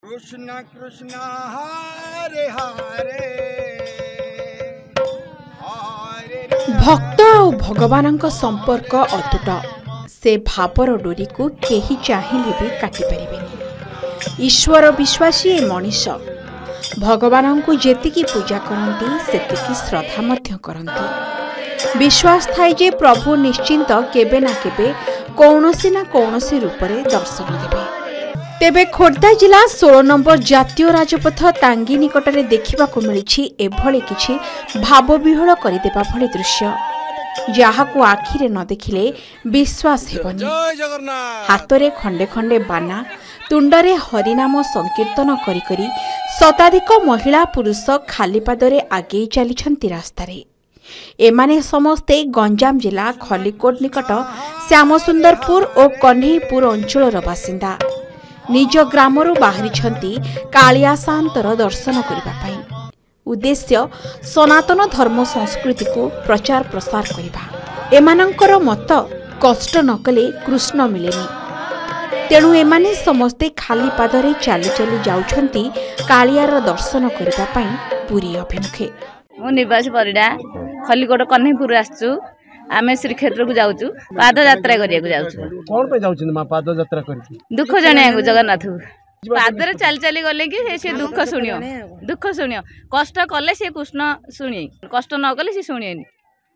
कृष्ण कृष्ण हरे हरे भक्त और भगवान संपर्क अतुट से भावर डोरी को केही चाहिए भी काटी पारिबेनी। ईश्वर विश्वासी ए मनीष भगवान को जेतिकी पूजा करती सेतिकी श्रद्धा मध्य करती। विश्वास थाए जे प्रभु निश्चिंत केबे ना केबे कौनसी ना कौनसी रूपरे दर्शन देबे। तेबे खोर्धा जिला 16 नंबर जातीय राजपथ टांगी निकट में देखा मिली एभली किछि भावविह्वल करदेवा भली दृश्य जहाकू आखिरे न देखिले विश्वास हेबनी। हातरे खंडे खंडे बाना तुंडरे हरिनाम संकीर्तन करी करी शताधिक महिला पुरुष खाली पादरे आगे चली रास्तारे। एमाने समस्ते गंजाम जिला खलिकोट निकट श्यामसुंदरपुर और कन्हईपुर अंचलर बासिंदा। निज ग्रामरू बाहरी कालिया सान्तर दर्शन करने उद्देश्य सनातन धर्म संस्कृति को प्रचार प्रसार करने। एमानंकर मत कष्ट नकले कृष्ण मिलेनी, तेणु एमाने समस्ते खाली पादरे चली चली जाउछंती कालियार दर्शन करने पुरी अभिमुखे। मु निवासी परिडा खलिकोट कन्हईपुर आसचु। आमे श्रीक्षेत्र को जाऊँ पाद यात्रा करिया को जाऊँ। कौन पे जाउछन मा पाद यात्रा करके? दुख जणिया को जगन्नाथ पादरे चली चली गले कि से दुख शुणियो, दुख शुणियो। कष्ट कले से कृष्ण शुणी, कष्ट न कले से शुणियनी।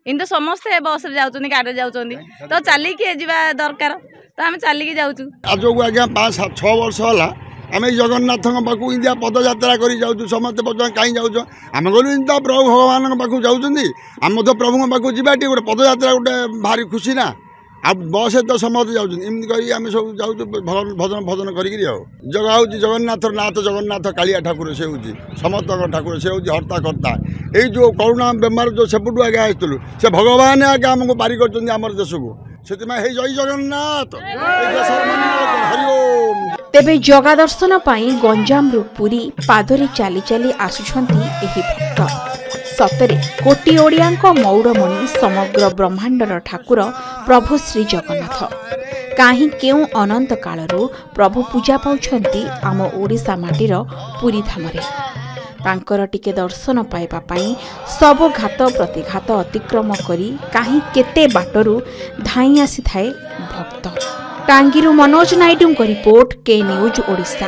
इंदु समस्ते बस रे जाउछन, गाड़ी जाउछन, तो चली के जीवा दरकार, तो आमे चली के जाउछु। आज को आज्ञा 5-6 वर्ष होला आम जगन्नाथ पाखु इंडिया पदयात्रा कर समस्त कहीं जाऊँ आम गलु इंदा प्रभु भगवान पाखु जाऊँगी। आम तो प्रभु पाखु जावा गोटे पदयात्रा गोटे भारी खुशी ना। आ बस तो समस्त जामती कर सब जाऊँ भजन भजन करी जगह हूँ जगन्नाथ नाथ जगन्नाथ कालिया ठाकुर से हूँ समस्त ठाकुर से हूँ हर्ता कर्ता। ये जो करोना बेमार जो सेपटू आगे आसलु से भगवान आगे आमको पारी कर देश को से जय जगन्नाथ हरिओम। तेबे जगा दर्शन पाई गंजाम रु पुरी पादरे चाली चाली आसुछंती एही भक्त। सतरे कोटी ओडियांक मौड़मणि समग्र ब्रह्मांडर ठाकुर प्रभु श्री जगन्नाथ। काहीं केउ अनंत कालरू प्रभु पूजा पाउछंती आम ओडिशा माटीर पुरी धामरे। तांकर टिके दर्शन पाइबा पाई सब घात प्रतिघात अतिक्रम करी काहीं केते बाटरू धाई आसी थाए भक्त। टांगीरू मनोज नायडू को रिपोर्ट, के न्यूज ओडिशा।